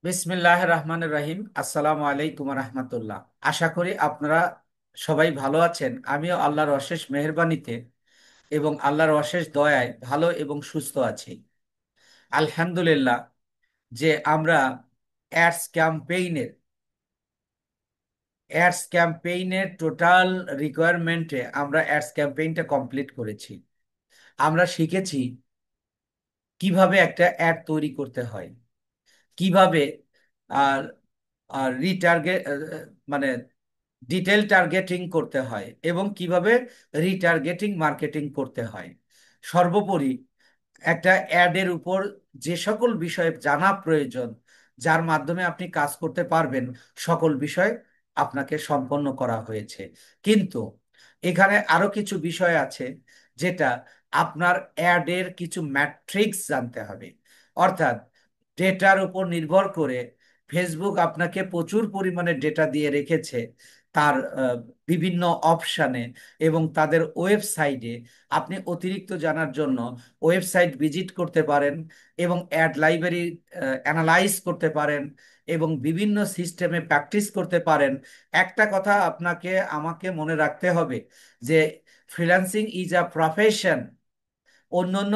বিসমিল্লাহ রহমান রহিম। আসসালামু আলাইকুম রহমতুল্লাহ। আশা করি আপনারা সবাই ভালো আছেন। আমিও আল্লাহর অশেষ মেহেরবানিতে এবং আল্লাহর অশেষ দয়ায় ভালো এবং সুস্থ আছি, আলহামদুলিল্লাহ। যে আমরা অ্যাডস ক্যাম্পেইনের টোটাল রিকোয়ারমেন্টে আমরা অ্যাডস ক্যাম্পেইনটা কমপ্লিট করেছি। আমরা শিখেছি কিভাবে একটা অ্যাড তৈরি করতে হয়, কিভাবে আর আর রিটার্গেট মানে ডিটেল টার্গেটিং করতে হয় এবং কিভাবে রিটার্গেটিং মার্কেটিং করতে হয়। সর্বোপরি একটা অ্যাডের উপর যে সকল বিষয়ে জানা প্রয়োজন, যার মাধ্যমে আপনি কাজ করতে পারবেন, সকল বিষয় আপনাকে সম্পন্ন করা হয়েছে। কিন্তু এখানে আরো কিছু বিষয় আছে, যেটা আপনার অ্যাডের কিছু ম্যাট্রিক্স জানতে হবে। অর্থাৎ ডেটার উপর নির্ভর করে ফেসবুক আপনাকে প্রচুর পরিমাণে ডেটা দিয়ে রেখেছে তার বিভিন্ন অপশানে এবং তাদের ওয়েবসাইটে। আপনি অতিরিক্ত জানার জন্য ওয়েবসাইট ভিজিট করতে পারেন এবং অ্যাড লাইব্রেরি অ্যানালাইজ করতে পারেন এবং বিভিন্ন সিস্টেমে প্র্যাকটিস করতে পারেন। একটা কথা আপনাকে আমাকে মনে রাখতে হবে যে ফ্রিল্যান্সিং ইজ আ প্রফেশন। অন্য অন্য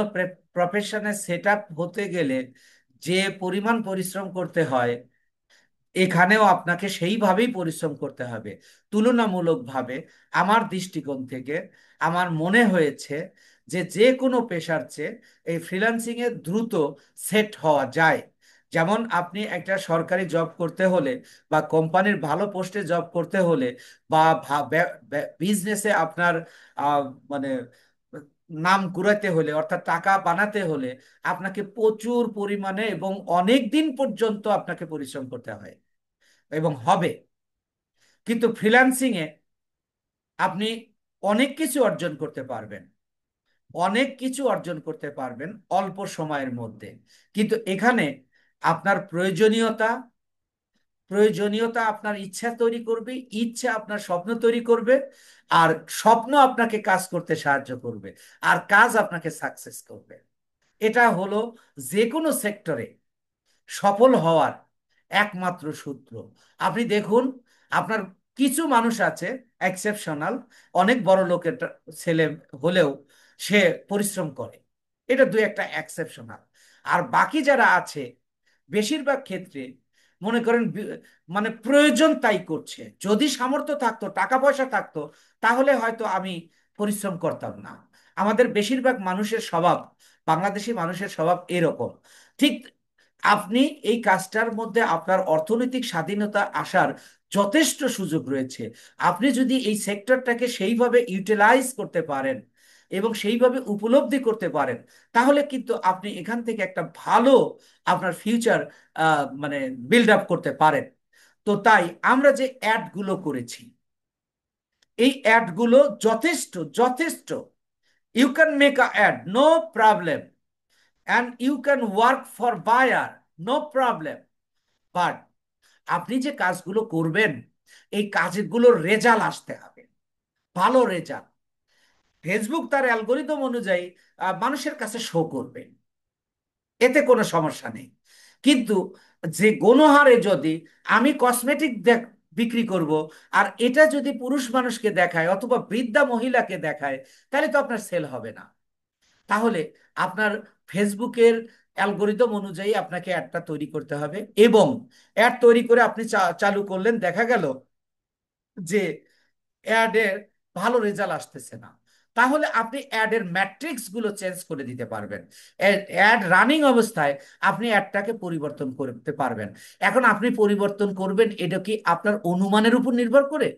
প্রফেশনে সেট আপ হতে গেলে যে পরিমাণ পরিশ্রম করতে হয়, এখানেও আপনাকে সেইভাবেই পরিশ্রম করতে হবে তুলনামূলকভাবে। আমার দৃষ্টিকোণ থেকে আমার মনে হয়েছে যে যে কোনো পেশার চেয়ে এই ফ্রিল্যান্সিং এ দ্রুত সেট হওয়া যায়। যেমন আপনি একটা সরকারি জব করতে হলে বা কোম্পানির ভালো পোস্টে জব করতে হলে বা বিজনেসে আপনার আহ, মানে নাম কুড়াতে হলে, অর্থাৎ টাকা বানাতে হলে আপনাকে প্রচুর পরিমাণে এবং অনেক দিন পর্যন্ত আপনাকে পরিশ্রম করতে হয় এবং হবে। কিন্তু ফ্রিল্যান্সিং এ আপনি অনেক কিছু অর্জন করতে পারবেন, অনেক কিছু অর্জন করতে পারবেন অল্প সময়ের মধ্যে। কিন্তু এখানে আপনার প্রয়োজনীয়তা আপনার ইচ্ছা তৈরি করবে, ইচ্ছা আপনার স্বপ্ন তৈরি করবে, আর স্বপ্ন আপনাকে কাজ করতে সাহায্য করবে, আর কাজ আপনাকে সাকসেস করবে। এটা হলো যে কোনো সেক্টরে সফল হওয়ার একমাত্র সূত্র। আপনি দেখুন, আপনার কিছু মানুষ আছে এক্সেপশনাল, অনেক বড় লোকের ছেলে হলেও সে পরিশ্রম করে, এটা দুই একটা এক্সেপশনাল। আর বাকি যারা আছে বেশিরভাগ ক্ষেত্রে মনে করেন মানে প্রয়োজন তাই করছে। যদি সামর্থ্য থাকতো, টাকা পয়সা থাকতো, তাহলে হয়তো আমি পরিশ্রম করতাম না। আমাদের বেশিরভাগ মানুষের স্বভাব, বাংলাদেশি মানুষের স্বভাব এরকম। ঠিক আপনি এই কাজটার মধ্যে আপনার অর্থনৈতিক স্বাধীনতা আসার যথেষ্ট সুযোগ রয়েছে। আপনি যদি এই সেক্টরটাকে সেইভাবে ইউটিলাইজ করতে পারেন এবং সেইভাবে উপলব্ধি করতে পারেন, তাহলে কিন্তু আপনি এখান থেকে একটা ভালো আপনার ফিউচার মানে বিল্ড আপ করতে পারেন। তো তাই আমরা যে অ্যাডগুলো করেছি, এই অ্যাডগুলো যথেষ্ট যথেষ্ট। You can make a ad, no problem, and you can work for buyer, no problem. But আপনি যে কাজগুলো করবেন, এই কাজগুলোর রেজাল্ট আসতে হবে, ভালো রেজাল্ট। ফেসবুক তার অ্যালগোরিদম অনুযায়ী মানুষের কাছে শো করবে, এতে কোনো সমস্যা নেই। কিন্তু যে গণহারে যদি আমি কসমেটিক বিক্রি করব, আর এটা যদি পুরুষ মানুষকে দেখায় অথবা বৃদ্ধা মহিলাকে দেখায়, তাহলে তো আপনার সেল হবে না। তাহলে আপনার ফেসবুকের অ্যালগোরিদম অনুযায়ী আপনাকে অ্যাডটা তৈরি করতে হবে এবং অ্যাড তৈরি করে আপনি চালু করলেন, দেখা গেল যে অ্যাডের ভালো রেজাল্ট আসতেছে না, তাহলে আপনি অ্যাডের ম্যাট্রিক্স গুলো চেঞ্জ করে দিতে পারবেন। অ্যাড রানিং অবস্থায় আপনি অ্যাডটাকে পরিবর্তন করতে পারবেন। এখন আপনি পরিবর্তন করবেন এটা কি আপনার অনুমানের উপর নির্ভর করে?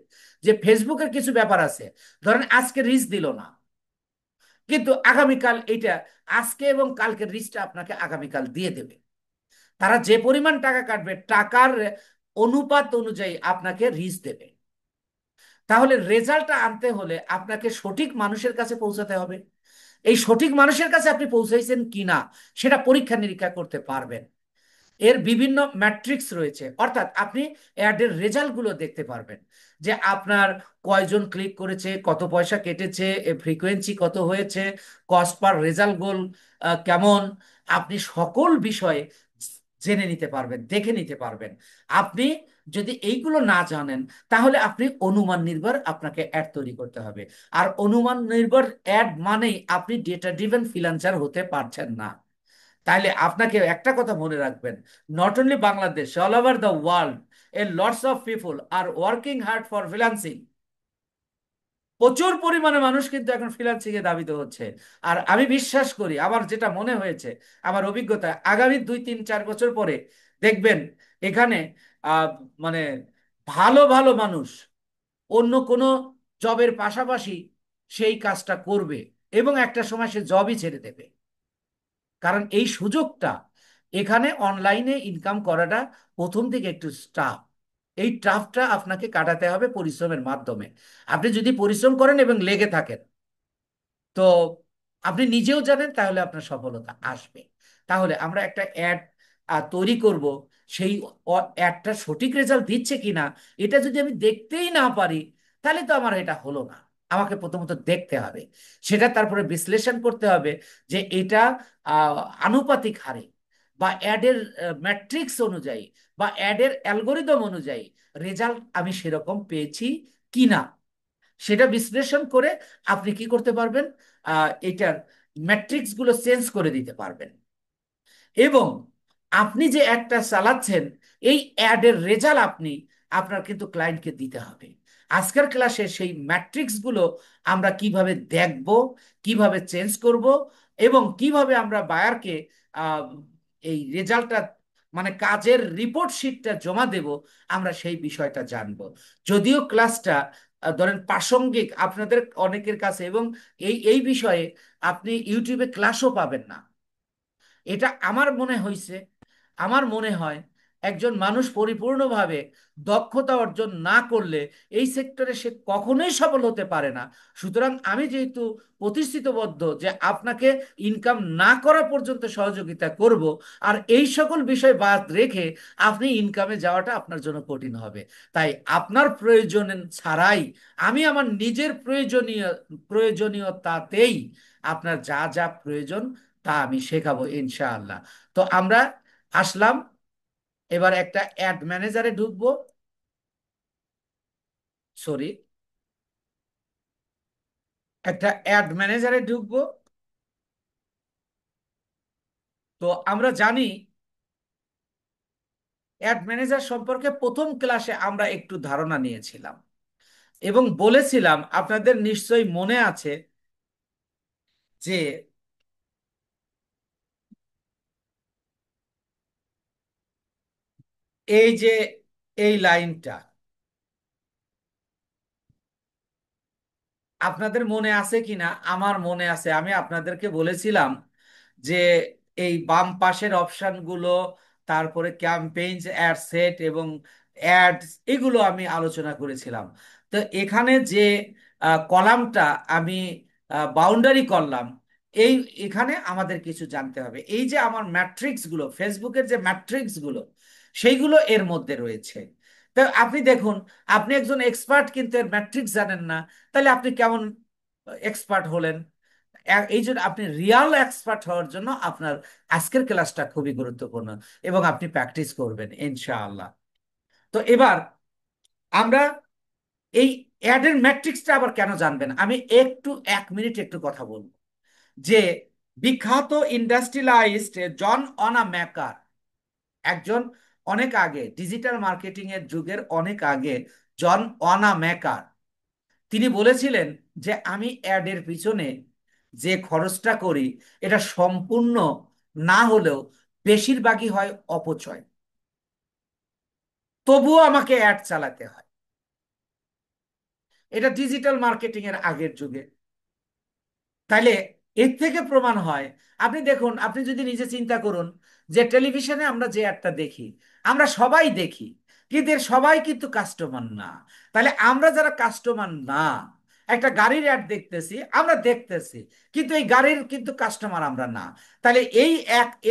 যে ফেসবুকের কিছু ব্যাপার আছে, ধরেন আজকে রিচ দিল না, কিন্তু আগামীকাল এটা, আজকে এবং কালকের রিচটা আপনাকে আগামীকাল দিয়ে দেবে। তারা যে পরিমাণ টাকা কাটবে, টাকার অনুপাত অনুযায়ী আপনাকে রিচ দেবে। তাহলে রেজাল্টটা আনতে হলে আপনাকে সঠিক মানুষের কাছে পৌঁছাতে হবে। এই সঠিক মানুষের কাছে আপনি পৌঁছাইছেন কিনা সেটা পরীক্ষা নিরীক্ষা করতে পারবেন। এর বিভিন্ন ম্যাট্রিক্স রয়েছে, অর্থাৎ আপনি অ্যাডের রেজাল্টগুলো দেখতে পারবেন যে আপনার কয়জন ক্লিক করেছে, কত পয়সা কেটেছে, ফ্রিকোয়েন্সি কত হয়েছে, কস্ট পার রেজাল্ট গোল কেমন। আপনি সকল বিষয়ে জেনে নিতে পারবেন, দেখে নিতে পারবেন। আপনি যদি এইগুলো না জানেন, তাহলে আপনি অনুমান নির্ভর আপনাকে অ্যাড তৈরি করতে হবে। আর অনুমান নির্ভর অ্যাড মানেই আপনি ডেটা ড্রিভেন ফ্রিল্যান্সার হতে পারছেন না। তাইলে আপনাকে একটা কথা মনে রাখবেন, not only Bangladesh, all over the world, A lots of people are working hard for freelancing. প্রচুর পরিমাণে মানুষ কিন্তু এখন ফ্রিল্যান্সিং এ ধাবিত হচ্ছে। আর আমি বিশ্বাস করি, আমার যেটা মনে হয়েছে, আমার অভিজ্ঞতা, আগামী 2 3 4 বছর পরে দেখবেন এখানে আহ, মানে ভালো ভালো মানুষ অন্য কোনো জবের পাশাপাশি সেই কাজটা করবে, এবং একটা সময় সে জবই ছেড়ে দেবে। কারণ এই সুযোগটা, এখানে অনলাইনে ইনকাম করাটা প্রথম দিকে একটু টাফ। এই টাফটা আপনাকে কাটাতে হবে পরিশ্রমের মাধ্যমে। আপনি যদি পরিশ্রম করেন এবং লেগে থাকেন, তো আপনি নিজেও জানেন, তাহলে আপনার সফলতা আসবে। তাহলে আমরা একটা অ্যাড তৈরি করব, সেই অ্যাডটা সঠিক রেজাল্ট দিচ্ছে কিনা এটা যদি আমি দেখতেই না পারি, তাহলে তো আমার এটা হলো না। আমাকে প্রথমত দেখতে হবে, সেটা তারপরে বিশ্লেষণ করতে হবে যে এটা আহ, আনুপাতিক হারে বা অ্যাডের ম্যাট্রিক্স অনুযায়ী বা অ্যাডের অ্যালগোরিদম অনুযায়ী রেজাল্ট আমি সেরকম পেয়েছি কিনা, সেটা বিশ্লেষণ করে আপনি কি করতে পারবেন, এটার ম্যাট্রিক্স গুলো চেঞ্জ করে দিতে পারবেন। এবং আপনি যে অ্যাডটা চালাচ্ছেন, এই অ্যাডের রেজাল্ট আপনি আপনার কিন্তু ক্লায়েন্টকে দিতে হবে। আজকের ক্লাসে সেই ম্যাট্রিক্স গুলো আমরা কিভাবে দেখব, কিভাবে চেঞ্জ করব, এবং কিভাবে আমরা বায়ারকে এই রেজাল্টটা, মানে কাজের রিপোর্ট শিটটা জমা দেব, আমরা সেই বিষয়টা জানব। যদিও ক্লাসটা ধরেন প্রাসঙ্গিক আপনাদের অনেকের কাছে, এবং এই এই বিষয়ে আপনি ইউটিউবে ক্লাসও পাবেন না, এটা আমার মনে হয়েছে। আমার মনে হয় একজন মানুষ পরিপূর্ণভাবে দক্ষতা অর্জন না করলে এই সেক্টরে সে কখনোই সফল হতে পারে না। সুতরাং আমি যেহেতু প্রতিশ্রুতিবদ্ধ যে আপনাকে ইনকাম না করা পর্যন্ত সহযোগিতা করব, আর এই সকল বিষয় বাদ রেখে আপনি ইনকামে যাওয়াটা আপনার জন্য কঠিন হবে। তাই আপনার প্রয়োজন ছাড়াই আমি আমার নিজের প্রয়োজনীয়তাতেই আপনার যা যা প্রয়োজন তা আমি শেখাবো ইনশাআল্লাহ। তো আমরা আসলাম, এবার একটা অ্যাড ম্যানেজারে ঢুকবো। সরি, একটা অ্যাড ম্যানেজারে ঢুকবো। তো আমরা জানি অ্যাড ম্যানেজার সম্পর্কে প্রথম ক্লাসে আমরা একটু ধারণা নিয়েছিলাম, এবং বলেছিলাম আপনাদের নিশ্চয়ই মনে আছে যে এই যে এই লাইনটা আপনাদের মনে আছে কিনা, আমার মনে আছে, আমি আপনাদেরকে বলেছিলাম যে এই বাম পাশের অপশনগুলো, তারপরে ক্যাম্পেইনস, অ্যাড সেট এবং অ্যাডস, এগুলো আমি আলোচনা করেছিলাম। তো এখানে যে কলামটা আমি বাউন্ডারি করলাম, এই এখানে আমাদের কিছু জানতে হবে। এই যে আমার ম্যাট্রিক্স গুলো, ফেসবুকের যে ম্যাট্রিক্স গুলো, সেইগুলো এর মধ্যে রয়েছে। তো আপনি দেখুন, আপনি একজন এক্সপার্ট কিন্তু এর ম্যাট্রিক্স জানেন না, তাহলে আপনি কেমন এক্সপার্ট হলেন? এই জন্য আপনি রিয়াল এক্সপার্ট হওয়ার জন্য আপনার আজকের ক্লাসটা খুবই গুরুত্বপূর্ণ, এবং আপনি প্র্যাকটিস করবেন ইনশাআল্লাহ। তো এবার আমরা এই অ্যাডের ম্যাট্রিক্সটা আবার কেন জানবেন, আমি একটু 1 মিনিট একটু কথা বলবো। যে বিখ্যাত ইন্ডাস্ট্রিয়ালিস্ট জন অনা ম্যাকার, একজন অনেক আগে, ডিজিটাল মার্কেটিং এর যুগের অনেক আগে, জন অনা ম্যাকার, তিনি বলেছিলেন যে আমি অ্যাডের পিছনে যে খরচটা করি, এটা সম্পূর্ণ না হলেও বেশিরভাগই হয় অপচয়, তবুও আমাকে অ্যাড চালাতে হয়। এটা ডিজিটাল মার্কেটিং এর আগের যুগে। তাইলে এর থেকে প্রমাণ হয়, আপনি দেখুন, আপনি যদি নিজে চিন্তা করুন যে টেলিভিশনে আমরা যে অ্যাডটা দেখি, আমরা সবাই দেখি, কিন্তু এর সবাই কিন্তু কাস্টমার না। তাহলে আমরা যারা কাস্টমার না, একটা গাড়ির অ্যাড দেখতেছি, আমরা দেখতেছি, কিন্তু এই গাড়ির কিন্তু কাস্টমার আমরা না। তাহলে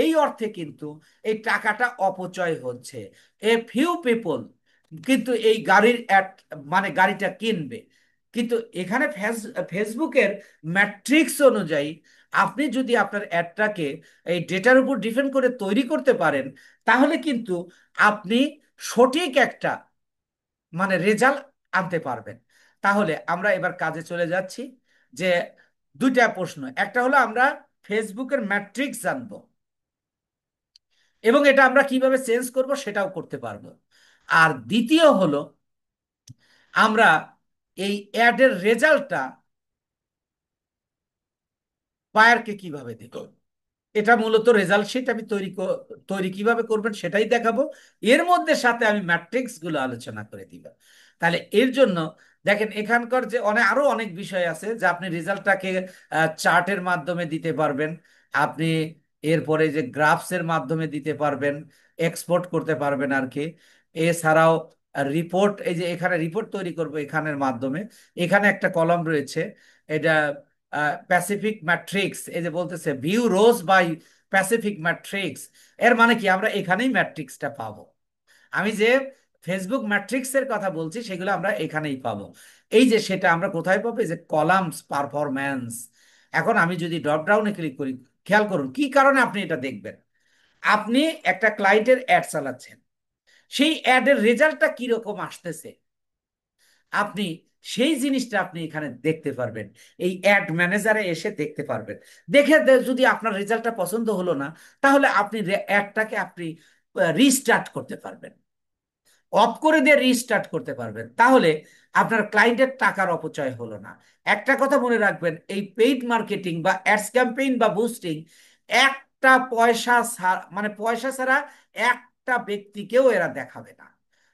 এই অর্থে কিন্তু এই টাকাটা অপচয় হচ্ছে। এ ফিউ পিপল কিন্তু এই গাড়ির অ্যাড, মানে গাড়িটা কিনবে। কিন্তু এখানে ফেসবুকের ম্যাট্রিক্স অনুযায়ী আপনি যদি আপনার অ্যাডটাকে এই ডেটার উপর ডিপেন্ড করে তৈরি করতে পারেন, তাহলে কিন্তু আপনি সঠিক একটা মানে রেজাল্ট আনতে পারবেন। তাহলে আমরা এবার কাজে চলে যাচ্ছি। যে দুইটা প্রশ্ন, একটা হলো আমরা ফেসবুকের ম্যাট্রিক্স জানবো, এবং এটা আমরা কিভাবে চেঞ্জ করব সেটাও করতে পারবো। আর দ্বিতীয় হলো আমরা এই অ্যাডের রেজাল্টটা বায়ারকে কিভাবে দেব। এটা মূলত রেজাল্ট শিট আমি তৈরি কিভাবে করবেন সেটাই দেখাবো। এর মধ্যে সাথে আমি ম্যাট্রিক্স গুলো আলোচনা করে দিব। তাহলে এর জন্য দেখেন এখানকার যে আরো অনেক বিষয় আছে, যে আপনি রেজাল্টটাকে চার্টের মাধ্যমে দিতে পারবেন, আপনি এরপরে যে গ্রাফস এর মাধ্যমে দিতে পারবেন, এক্সপোর্ট করতে পারবেন আর কি। এছাড়াও রিপোর্ট, এই যে এখানে রিপোর্ট তৈরি করব এখানের মাধ্যমে। এখানে একটা কলাম রয়েছে, এটা প্যাসিফিক ম্যাট্রিক্স, এই যে বলতেছে view rose by pacific matrix. এর মানে কি আমরা এখানেই ম্যাট্রিক্সটা পাবো। আমি যে ফেসবুক ম্যাট্রিক্সের কথা বলছি সেগুলো আমরা এখানেই পাবো। এই যে সেটা আমরা কোথায় পাবো, এই যে কলামস পারফরম্যান্স। এখন আমি যদি ড্রপ ডাউনে ক্লিক করি, খেয়াল করুন কি কারণে আপনি এটা দেখবেন। আপনি একটা ক্লায়েন্টের অ্যাড চালাচ্ছেন, সেই অ্যাডের রেজাল্টটা কিরকম আসতেছে আপনি সেই জিনিসটা আপনি এখানে দেখতে পারবেন। এই অ্যাড ম্যানেজারে এসে দেখতে পারবেন। দেখে যদি আপনার রেজাল্টটা পছন্দ হলো না, তাহলে আপনি অ্যাডটাকে আপনি রিস্টার্ট করতে পারবেন, অফ করে দিয়ে রিস্টার্ট করতে পারবেন। তাহলে আপনার ক্লায়েন্টের টাকার অপচয় হলো না। একটা কথা মনে রাখবেন, এই পেইড মার্কেটিং বা অ্যাডস ক্যাম্পেইন বা বুস্টিং একটা মানে পয়সা ছাড়া একটা ব্যক্তিকেও এরা দেখাবে না।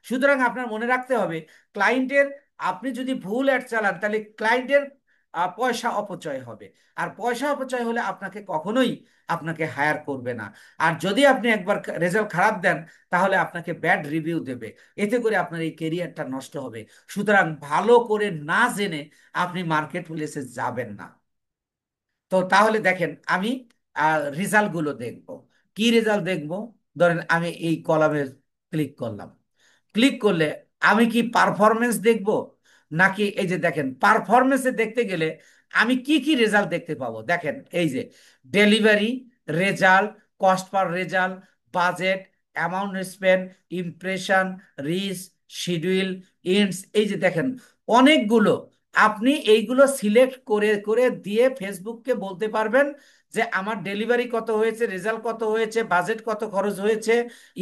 সুতরাং আপনার মনে রাখতে হবে, ক্লায়েন্টের আপনি যদি ভুল অ্যাড চালান তাহলে ক্লায়েন্টের পয়সা অপচয় হবে। আর পয়সা অপচয় হলে আপনাকে কখনোই আপনাকে হায়ার করবে না। আর যদি আপনি একবার রেজাল্ট খারাপ দেন, তাহলে আপনাকে ব্যাড রিভিউ দেবে। এতে করে আপনার এই কেরিয়ারটা নষ্ট হবে। সুতরাং ভালো করে না জেনে আপনি মার্কেট প্লেসে যাবেন না। তো তাহলে দেখেন আমি রেজাল্ট গুলো দেখবো। কি রেজাল্ট দেখবো? ধরেন আমি এই কলামে ক্লিক করলাম। ক্লিক করলে আমি কি পারফরমেন্স দেখবো, নাকি এই যে দেখেন পারফরমেন্সে দেখতে গেলে আমি কি কি রেজাল্ট দেখতে পাবো। দেখেন এই যে delivery result, cost per result, budget, amount spend, impression, reach, schedule, ends, এই যে দেখেন অনেকগুলো। আপনি এইগুলো সিলেক্ট করে করে দিয়ে ফেসবুককে বলতে পারবেন যে আমার ডেলিভারি কত হয়েছে, রেজাল্ট কত হয়েছে, বাজেট কত খরচ হয়েছে,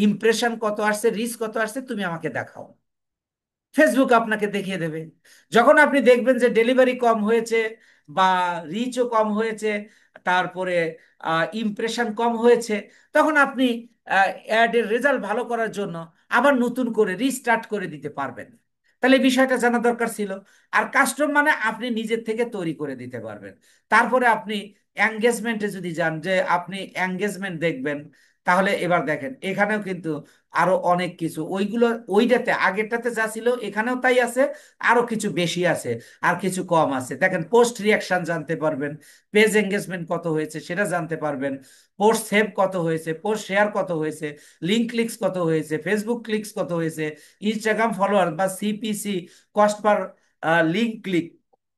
ইমপ্রেশন কত আসছে, রিচ কত আসছে, তুমি আমাকে দেখাও। ফেসবুক আপনাকে দেখিয়ে দেবে। যখন আপনি দেখবেন যে ডেলিভারি কম হয়েছে বা রিচও কম হয়েছে, তারপরে ইমপ্রেশন কম হয়েছে, তখন আপনি অ্যাডের রেজাল্ট ভালো করার জন্য আবার নতুন করে রিস্টার্ট করে দিতে পারবেন। তাহলে এই বিষয়টা জানা দরকার ছিল। আর কাস্টম মানে আপনি নিজের থেকে তৈরি করে দিতে পারবেন। তারপরে আপনি এঙ্গেজমেন্টে যদি যান, যে আপনি এঙ্গেজমেন্ট দেখবেন, তাহলে এবার দেখেন এখানেও কিন্তু আরো অনেক কিছু, ওইগুলো ওইটাতে আগেরটাতে যা ছিল এখানেও তাই আছে, আরো কিছু বেশি আছে আর কিছু কম আছে। দেখেন পোস্ট রিয়াকশন জানতে পারবেন, পেজ এঙ্গেজমেন্ট কত হয়েছে সেটা জানতে পারবেন, পোস্ট সেভ কত হয়েছে, পোস্ট শেয়ার কত হয়েছে, লিঙ্ক ক্লিকস কত হয়েছে, ফেসবুক ক্লিকস কত হয়েছে, ইনস্টাগ্রাম ফলোয়ার বা সিপিসি, কস্ট পার link click,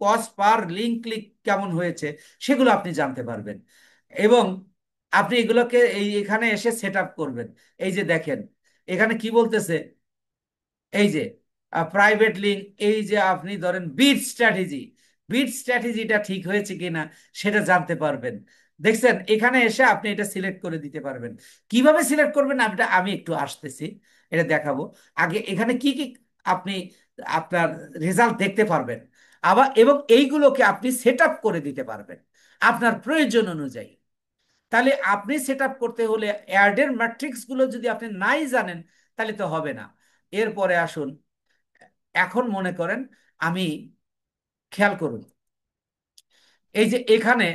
cost per link click কেমন হয়েছে, সেগুলো আপনি জানতে পারবেন। এবং আপনি এগুলোকে এখানে এসে সেট আপ করবেন। এই যে দেখেন এখানে কি বলতেছে, এই যে প্রাইভেট লিঙ্ক, এই যে আপনি ধরেন বিট স্ট্র্যাটেজিটা ঠিক হয়েছে কিনা সেটা জানতে পারবেন। দেখছেন এখানে এসে আপনি এটা সিলেক্ট করে দিতে পারবেন। কিভাবে সিলেক্ট করবেন আমি একটু আসতেছি, এটা দেখাবো। আগে এখানে কি কি আপনি আপনার রেজাল্ট দেখতে পারবেন, আবার এবং এইগুলোকে আপনি সেট আপ করে দিতে পারবেন আপনার প্রয়োজন অনুযায়ী। তাহলে আপনি সেট আপ করতে হলে অ্যাডের ম্যাট্রিক্স গুলো যদি আপনি নাই জানেন, তাহলে তো হবে না। এরপরে আসুন, এখন মনে করেন আমি, খেয়াল করুন এই যে এখানে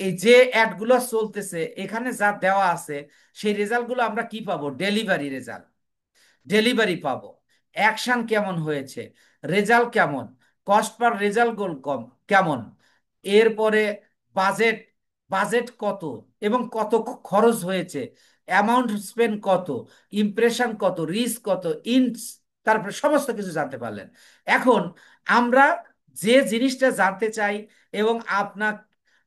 এই যে অ্যাডগুলো চলতেছে এখানে যা দেওয়া আছে, সেই রেজাল্টগুলো আমরা কি পাবো? ডেলিভারি পাবো, অ্যাকশন কেমন হয়েছে, রেজাল্ট কেমন, কস্ট পার রেজাল্ট গোল কম কেমন, এরপরে বাজেট, কত এবং কত খরচ হয়েছে, অ্যামাউন্ট স্পেন্ড কত, ইমপ্রেশন কত, রিচ কত, ইন্স, তারপরে সমস্ত কিছু জানতে পারলেন। এখন আমরা যে জিনিসটা জানতে চাই এবং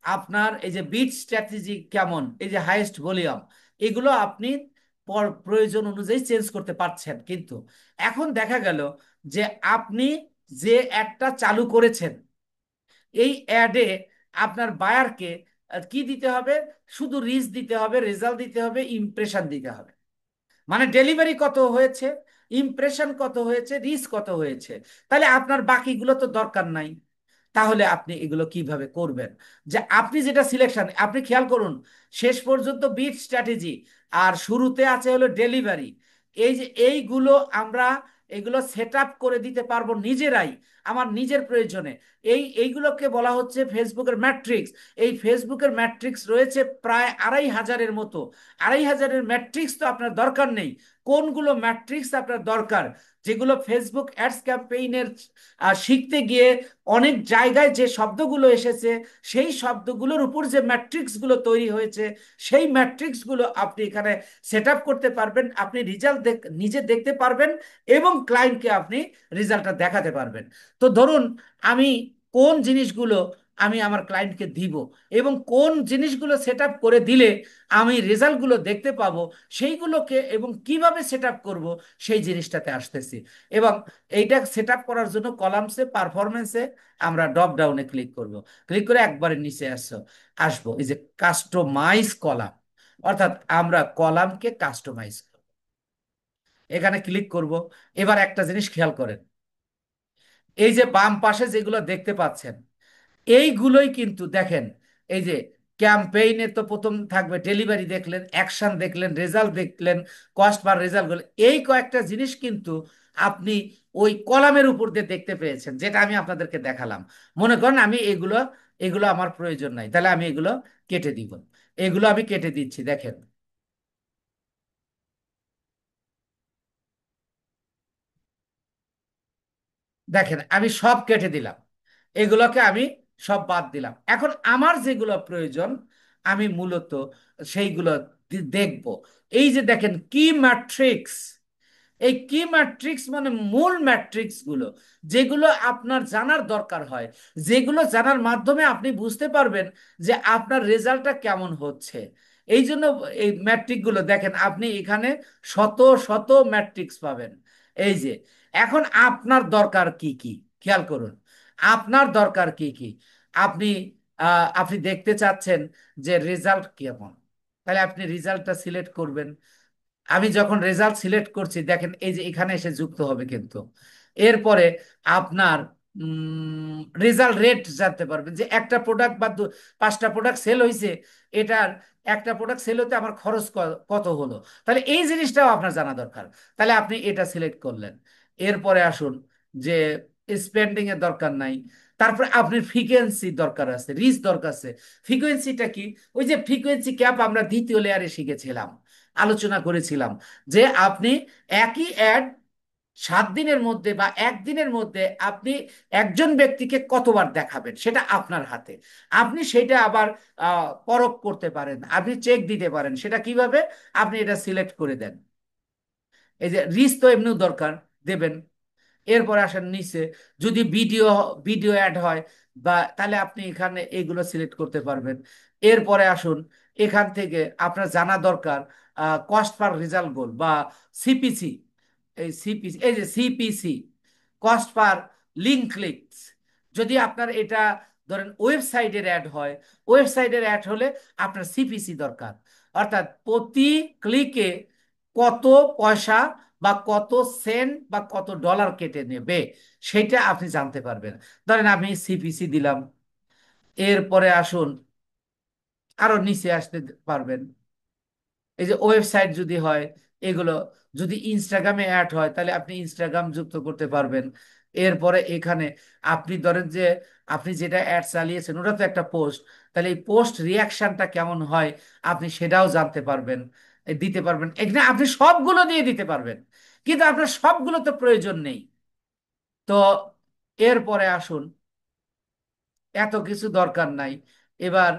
আপনার এই যে বিট স্ট্র্যাটেজি কেমন, এই যে হাইয়েস্ট ভলিউম, এগুলো আপনি প্রয়োজন অনুযায়ী চেঞ্জ করতে পারছেন। কিন্তু এখন দেখা গেল যে আপনি যে অ্যাডটা চালু করেছেন, এই অ্যাডে আপনার বায়ারকে কি দিতে হবে? শুধু রিচ দিতে হবে, রেজাল্ট দিতে হবে, ইমপ্রেশন দিতে হবে। মানে ডেলিভারি কত হয়েছে, ইমপ্রেশন কত হয়েছে, রিচ কত হয়েছে। তাহলে আপনার বাকিগুলো তো দরকার নাই। তাহলে আপনি এগুলো কিভাবে করবেন? যে আপনি যেটা সিলেকশন, আপনি খেয়াল করুন, শেষ পর্যন্ত বিট স্ট্র্যাটেজি আর শুরুতে আছে হলো ডেলিভারি। এই যে এইগুলো আমরা এগুলো সেট আপ করে দিতে পারবো নিজেরাই, আমার নিজের প্রয়োজনে। এইগুলোকে বলা হচ্ছে ফেসবুকের ম্যাট্রিক্স। এই ফেসবুকের ম্যাট্রিক্স রয়েছে প্রায় 2,500-এর মতো। 2,500-এর ম্যাট্রিক্স তো আপনার দরকার নেই। কোনগুলো ম্যাট্রিক্স আপনার দরকার? যেগুলো ফেসবুক অ্যাডস ক্যাম্পেইনের শিখতে গিয়ে অনেক জায়গায় যে শব্দগুলো এসেছে, সেই শব্দগুলোর উপর যে ম্যাট্রিক্সগুলো তৈরি হয়েছে, সেই ম্যাট্রিক্সগুলো আপনি এখানে সেট আপ করতে পারবেন। আপনি রেজাল্ট নিজে দেখতে পারবেন এবং ক্লায়েন্টকে আপনি রেজাল্টটা দেখাতে পারবেন। তো ধরুন, আমি কোন জিনিসগুলো আমি আমার ক্লায়েন্টকে দিব এবং কোন জিনিসগুলো সেট আপ করে দিলে আমি রেজাল্টগুলো দেখতে পাবো, সেইগুলোকে এবং কিভাবে সেট আপ করবো, সেই জিনিসটাতে আসতেছি। এবং এইটা সেট আপ করার জন্য কলামসে পারফরমেন্সে আমরা ড্রপ ডাউনে ক্লিক করব। ক্লিক করে একবারে নিচে আসবো এই যে কাস্টমাইজ কলাম, অর্থাৎ আমরা কলামকে কাস্টমাইজ করব। এখানে ক্লিক করব। এবার একটা জিনিস খেয়াল করেন, এই যে বাম পাশে যেগুলো দেখতে পাচ্ছেন, এইগুলোই কিন্তু দেখেন, এই যে ক্যাম্পেইনে তো প্রথম থাকবে ডেলিভারি, দেখলেন অ্যাকশন, দেখলেন রেজাল্ট, দেখলেন কস্ট পার রেজাল্ট, এই কয়েকটা জিনিস কিন্তু আপনি ওই কলামের উপর দিয়ে দেখতে পেয়েছেন, যেটা আমি আপনাদেরকে দেখালাম। মনে করেন আমি এগুলো এগুলো আমার প্রয়োজন নাই, তাহলে আমি এগুলো কেটে দিব। এগুলো আমি কেটে দিচ্ছি, দেখেন। দেখেন আমি সব কেটে দিলাম, এগুলোকে আমি সব বাদ দিলাম। এখন আমার যেগুলো প্রয়োজন আমি মূলত সেইগুলো দেখব। এই যে দেখেন কি ম্যাট্রিক্স, এই কি ম্যাট্রিক্স মানে মূল ম্যাট্রিক্স গুলো, যেগুলো আপনার জানার দরকার হয়, যেগুলো জানার মাধ্যমে আপনি বুঝতে পারবেন যে আপনার রেজাল্টটা কেমন হচ্ছে। এই জন্য এই ম্যাট্রিক গুলো দেখেন, আপনি এখানে শত শত ম্যাট্রিক্স পাবেন। এই যে এখন আপনার দরকার কি কি, খেয়াল করুন, আপনার দরকার কি কি। আপনি আপনি দেখতে চাচ্ছেন যে রেজাল্ট কেমন, তাহলে আপনি রেজাল্টটা সিলেক্ট করবেন। আমি যখন রেজাল্ট সিলেক্ট করছি, দেখেন এই যে এখানে এসে যুক্ত হবে কিন্তু। এরপরে আপনার রেজাল্ট রেট জানতে পারবেন, যে একটা প্রোডাক্ট বা 5টা প্রোডাক্ট সেল হয়েছে, এটার একটা প্রোডাক্ট সেল হতে আমার খরচ কত হলো। তাহলে এই জিনিসটাও আপনার জানা দরকার। তাহলে আপনি এটা সিলেক্ট করলেন। এরপরে আসুন যে স্পেন্ডিং এর দরকার নাই। তারপরে আপনি ফ্রিকোয়েন্সি দরকার আছে, রিচ দরকার আছে। ফ্রিকোয়েন্সিটা কি? ওই যে ফ্রিকোয়েন্সি ক্যাপ আমরা দ্বিতীয় লেয়ারে শিখেছিলাম, আলোচনা করেছিলাম, যে আপনি একই অ্যাড 7 দিনের মধ্যে বা একদিনের মধ্যে আপনি একজন ব্যক্তিকে কতবার দেখাবেন, সেটা আপনার হাতে। আপনি সেটা আবার পরখ করতে পারেন, আপনি চেক দিতে পারেন। সেটা কিভাবে? আপনি এটা সিলেক্ট করে দেন। এই যে রিচ তো এমনিও দরকার, দেবেন। এরপর আসেন নিচে, যদি ভিডিও ভিডিও অ্যাড হয় বা, তাহলে আপনি এখানে এইগুলো সিলেক্ট করতে পারবেন। এরপরে আসুন, এখান থেকে আপনার জানা দরকার কস্ট পার রেজাল্ট গোল বা সিপিসি। এই সিপিসি, এই যে সিপিসি, কস্ট পার লিঙ্ক ক্লিকস। যদি আপনার এটা ধরেন ওয়েবসাইটের অ্যাড হয়, ওয়েবসাইটের অ্যাড হলে আপনার সিপিসি দরকার, অর্থাৎ প্রতি ক্লিকে কত পয়সা বা কত সেন্ট বা কত ডলার কেটে নেবে, সেটা আপনি জানতে পারবেন। ধরেন আমি সিপিসি দিলাম। এরপরে আসুন, আরো নিচে আসতে পারবেন। এই যে ওয়েবসাইট যদি হয়, এগুলো যদি ইনস্টাগ্রামে অ্যাড হয়, তাহলে আপনি ইনস্টাগ্রাম যুক্ত করতে পারবেন। এরপরে এখানে আপনি ধরেন যে আপনি যেটা অ্যাড চালিয়েছেন ওটা তো একটা পোস্ট, তাহলে এই পোস্ট রিয়াকশনটা কেমন হয় আপনি সেটাও জানতে পারবেন, দিতে পারবেন। এখানে আপনি সবগুলো দিয়ে দিতে পারবেন, কিন্তু আপনার সবগুলো তো প্রয়োজন নেই। তো এরপরে আসুন, এত কিছু দরকার নাই। এবার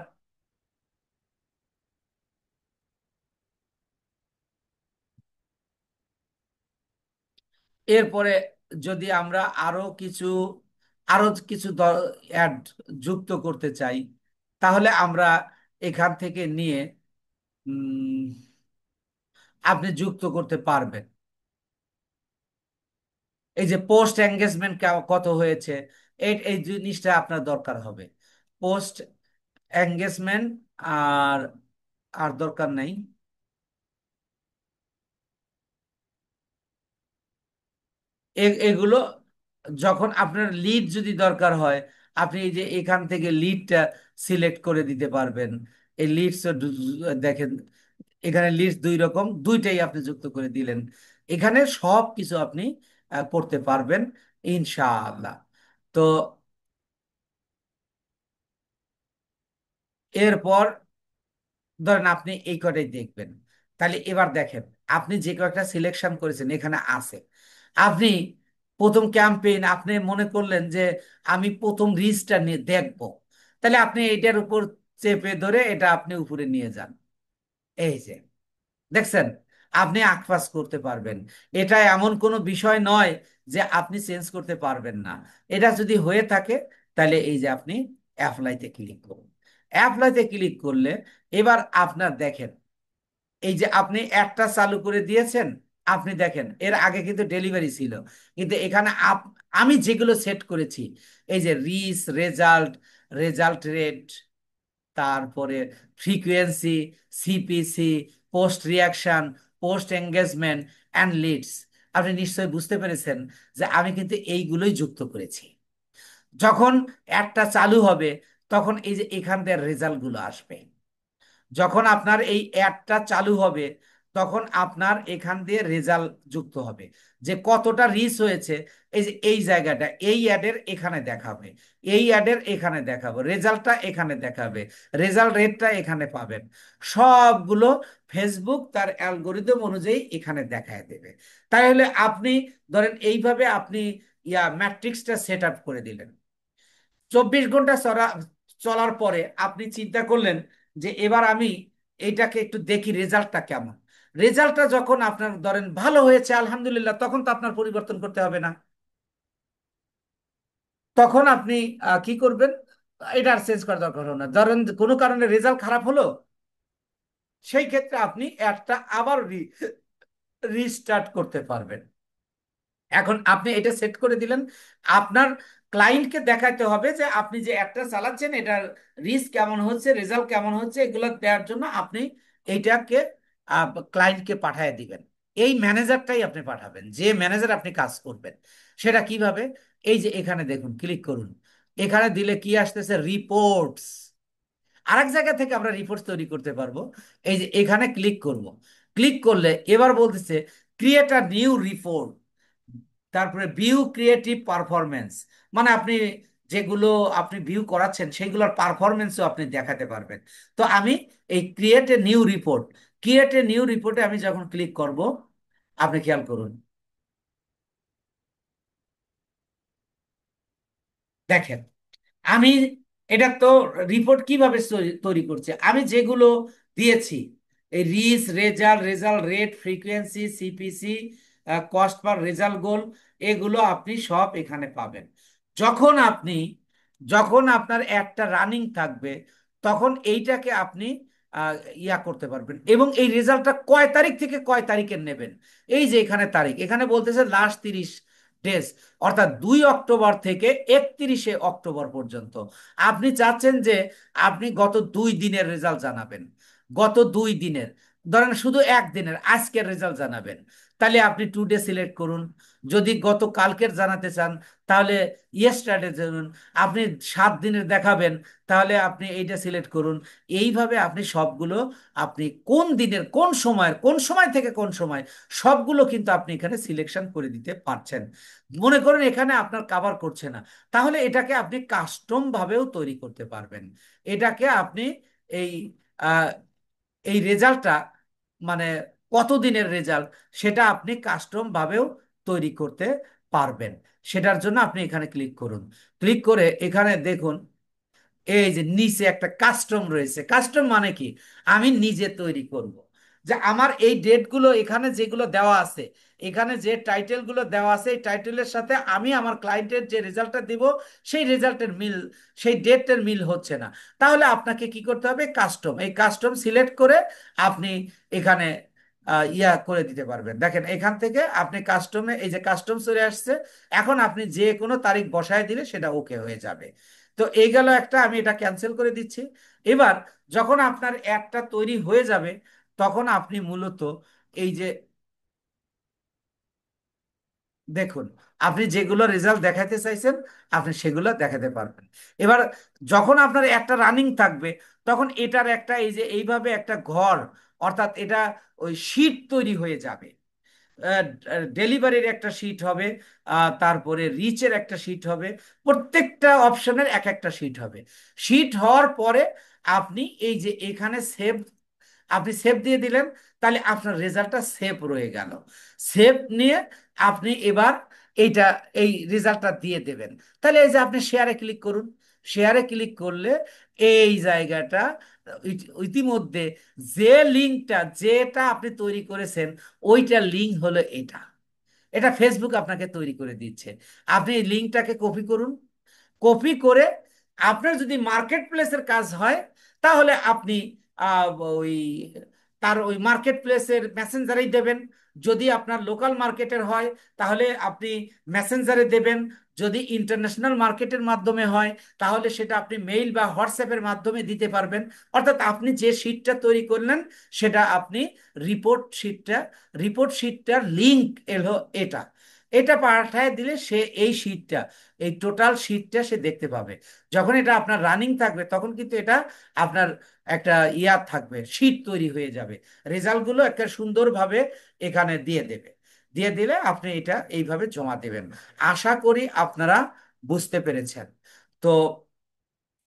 এরপরে যদি আমরা আরো কিছু অ্যাড যুক্ত করতে চাই, তাহলে আমরা এখান থেকে নিয়ে উম, আপনি যুক্ত করতে পারবেন। এই যে পোস্ট এঙ্গেজমেন্ট কত হয়েছে, এই জিনিসটা আপনার দরকার হবে। পোস্ট এঙ্গেজমেন্ট আর আর দরকার নাই। এগুলো যখন আপনার লিড যদি দরকার হয়, আপনি এই যে এখান থেকে লিডটা সিলেক্ট করে দিতে পারবেন। এই লিডস দেখেন, এখানে লিডস দুই রকম, দুইটাই আপনি যুক্ত করে দিলেন। এখানে সব কিছু আপনি করতে পারবেন ইনশাআল্লাহ। তো এরপর ধরেন আপনি এই কটাই দেখবেন। তাহলে এবার দেখেন, আপনি যে কয়েকটা সিলেকশন করেছেন এখানে আছে। আপনি প্রথম ক্যাম্পেইন আপনি মনে করলেন যে আমি প্রথম রিচটা নিয়ে দেখব, তাহলে আপনি এটার উপর চেপে ধরে এটা আপনি উপরে নিয়ে যান। এই যে দেখছেন, আপনি আকপাস করতে পারবেন। এটা এমন কোনো বিষয় নয় যে আপনি চেঞ্জ করতে পারবেন না। এটা যদি হয়ে থাকে তাহলে এই যে আপনি অ্যাপ্লাইতে ক্লিক করুন। অ্যাপ্লাইতে ক্লিক করলে এবার আপনার দেখেন, এই যে আপনি একটা চালু করে দিয়েছেন। আপনি দেখেন এর আগে কিন্তু ডেলিভারি ছিল, কিন্তু এখানে আমি যেগুলো সেট করেছি, এই যে রিচ রেজাল্ট, রেজাল্ট রেট, তারপরে frequency, CPC, post reaction, post engagement and leads, আপনি নিশ্চয়ই বুঝতে পেরেছেন যে আমি কিন্তু এইগুলোই যুক্ত করেছি। যখন একটা চালু হবে তখন এই যে এখান থেকে রেজাল্টগুলো আসবে। যখন আপনার এই অ্যাডটা চালু হবে তখন আপনার এখান দিয়ে রেজাল্ট যুক্ত হবে, যে কতটা রিচ হয়েছে। এই যে এই জায়গাটা এই অ্যাডের এখানে দেখাবে, এই অ্যাডের এখানে দেখাবে, রেজাল্টটা এখানে দেখাবে, রেজাল্ট রেটটা এখানে পাবেন। সবগুলো ফেসবুক তার অ্যালগোরিদম অনুযায়ী এখানে দেখায় দেবে। তাহলে আপনি ধরেন এইভাবে আপনি ম্যাট্রিক্সটা সেট আপ করে দিলেন। 24 ঘন্টা চলার পরে আপনি চিন্তা করলেন যে এবার আমি এইটাকে একটু দেখি রেজাল্টটা কেমন। রেজাল্টটা যখন আপনার ধরেন ভালো হয়েছে আলহামদুলিল্লাহ, তখন তো আপনার পরিবর্তন করতে হবে না। তখন আপনি কি করবেন, এটা আর চেঞ্জ করার দরকার হলো না। ধরেন কোনো কারণে রেজাল্ট খারাপ হলো, সেই ক্ষেত্রে আপনি একটা আবার রিস্টার্ট করতে পারবেন। এখন আপনি এটা সেট করে দিলেন। আপনার ক্লায়েন্টকে দেখাতে হবে যে আপনি যে একটা চালাচ্ছেন এটার রিস্ক কেমন হচ্ছে, রেজাল্ট কেমন হচ্ছে, এগুলো দেওয়ার জন্য আপনি এইটাকে ক্লায়েন্টকে পাঠিয়ে দিবেন। এই ম্যানেজারটাই আপনি পাঠাবেন, যে ম্যানেজার আপনি কাজ করবেন। সেটা কিভাবে, এই যে এখানে দেখুন, ক্লিক করুন। এখানে দিলে কি আসতেছে, রিপোর্টস। আরেক জায়গা থেকে আমরা রিপোর্ট তৈরি করতে পারবো। এই যে এখানে ক্লিক করব। ক্লিক করলে এবার বলতেছে ক্রিয়েট আ নিউ রিপোর্ট, তারপরে ভিউ ক্রিয়েটিভ পারফরমেন্স, মানে আপনি যেগুলো আপনি ভিউ করাচ্ছেন সেগুলোর পারফরমেন্সও আপনি দেখাতে পারবেন। তো আমি এই create a new report, create a new রিপোর্টে আমি যখন ক্লিক করব, আপনি খেয়াল করুন, দেখেন আমি এটা তো রিপোর্ট কিভাবে তৈরি করছি, আমি যেগুলো দিয়েছি, এই reach result, result rate, frequency, CPC, cost per result goal, এগুলো আপনি সব এখানে পাবেন। যখন আপনি যখন আপনার একটা রানিং থাকবে তখন এইটাকে আপনি আহ, করতে পারবেন। এবং এই রেজাল্টটা কয় তারিখ থেকে কয় তারিখের নেবেন, এই যে এখানে তারিখ, এখানে বলতেছে লাস্ট 30 ডেজ, অর্থাৎ 2 অক্টোবর থেকে 31শে অক্টোবর পর্যন্ত। আপনি চাচ্ছেন যে আপনি গত 2 দিনের রেজাল্ট জানাবেন, গত 2 দিনের, ধরেন শুধু একদিনের আজকের রেজাল্ট জানাবেন, তাহলে আপনি টুডে সিলেক্ট করুন। যদি গত কালকের জানাতে চান তাহলে ইয়েস্টারডে জানুন। আপনি 7 দিনের দেখাবেন, তাহলে আপনি এইটা সিলেক্ট করুন। এইভাবে আপনি সবগুলো, আপনি কোন দিনের কোন সময়ের কোন সময় থেকে কোন সময়, সবগুলো কিন্তু আপনি এখানে সিলেকশন করে দিতে পারছেন। মনে করেন এখানে আপনার কাভার করছে না, তাহলে এটাকে আপনি কাস্টম ভাবেও তৈরি করতে পারবেন। এটাকে আপনি এই আহ, এই রেজাল্টটা, মানে কতদিনের রেজাল্ট, সেটা আপনি কাস্টম ভাবেও তৈরি করতে পারবেন। সেটার জন্য আপনি এখানে ক্লিক করুন। ক্লিক করে এখানে দেখুন, এই যে নিচে একটা কাস্টম রয়েছে। কাস্টম মানে কি, আমি নিজে তৈরি করব। যে আমার এই ডেটগুলো এখানে যেগুলো দেওয়া আছে, এখানে যে টাইটেলগুলো দেওয়া আছে, এই টাইটেলের সাথে আমি আমার ক্লায়েন্টের যে রেজাল্টটা দিব সেই রেজাল্টের মিল, সেই ডেটের মিল হচ্ছে না। তাহলে আপনাকে কি করতে হবে, কাস্টম, এই কাস্টম সিলেক্ট করে আপনি এখানে ইয়া করে দিতে পারবেন। দেখেন এখান থেকে আপনি কাস্টমে, এই যে কাস্টম চলে আসছে, এখন আপনি যে কোনো তারিখ বসায় দিলে সেটা ওকে হয়ে যাবে। তো এই গেল একটা, আমি এটা ক্যান্সেল করে দিচ্ছি। এবার যখন আপনার অ্যাডটা তৈরি হয়ে যাবে, তখন আপনি মূলত এই যে দেখুন, আপনি যেগুলো রেজাল্ট দেখাতে চাইছেন আপনি সেগুলো দেখাতে পারবেন। এবার যখন আপনার একটা রানিং থাকবে, তখন এটার একটা এই যে এইভাবে একটা ঘর, অর্থাৎ এটা ওই শীট তৈরি হয়ে যাবে। ডেলিভারির একটা শীট হবে, তারপরে রিচের একটা শীট হবে, প্রত্যেকটা অপশনের এক একটা শীট হবে। শীট হওয়ার পরে আপনি এই যে এখানে সেভ, আপনি সেভ দিয়ে দিলেন, তাহলে আপনার রেজাল্টটা সেভ রয়ে গেল। সেভ নিয়ে আপনি এবার এইটা, এই রেজাল্টটা দিয়ে দেবেন। তাহলে এই যে আপনি শেয়ারে ক্লিক করুন, শেয়ারে ক্লিক করলে এই জায়গাটা ইতিমধ্যে যে লিঙ্কটা যেটা আপনি তৈরি করেছেন, ওইটার লিঙ্ক হলো এটা। এটা ফেসবুক আপনাকে তৈরি করে দিচ্ছে। আপনি এই লিঙ্কটাকে কপি করুন, কপি করে আপনার যদি মার্কেট প্লেসের কাজ হয়, তাহলে আপনি ওই তার ওই মার্কেট প্লেসের মেসেঞ্জারেই দেবেন। যদি আপনার লোকাল মার্কেটের হয় তাহলে আপনি মেসেঞ্জারে দেবেন। যদি ইন্টারন্যাশনাল মার্কেটের মাধ্যমে হয় তাহলে সেটা আপনি মেইল বা হোয়াটসঅ্যাপের মাধ্যমে দিতে পারবেন। অর্থাৎ আপনি যে শিটটা তৈরি করলেন সেটা আপনি রিপোর্ট শিটটার লিংক এলো এটা, এটা পাঠায় দিলে সে এই শিটটা, এই টোটাল শিটটা সে দেখতে পাবে। যখন এটা আপনার রানিং থাকবে তখন কিন্তু এটা আপনার একটা ইয়া থাকবে, শিট তৈরি হয়ে যাবে, রেজাল্টগুলো একটা সুন্দরভাবে এখানে দিয়ে দেবে। দিয়ে দিলে আপনি এটা এইভাবে জমা দেবেন। আশা করি আপনারা বুঝতে পেরেছেন। তো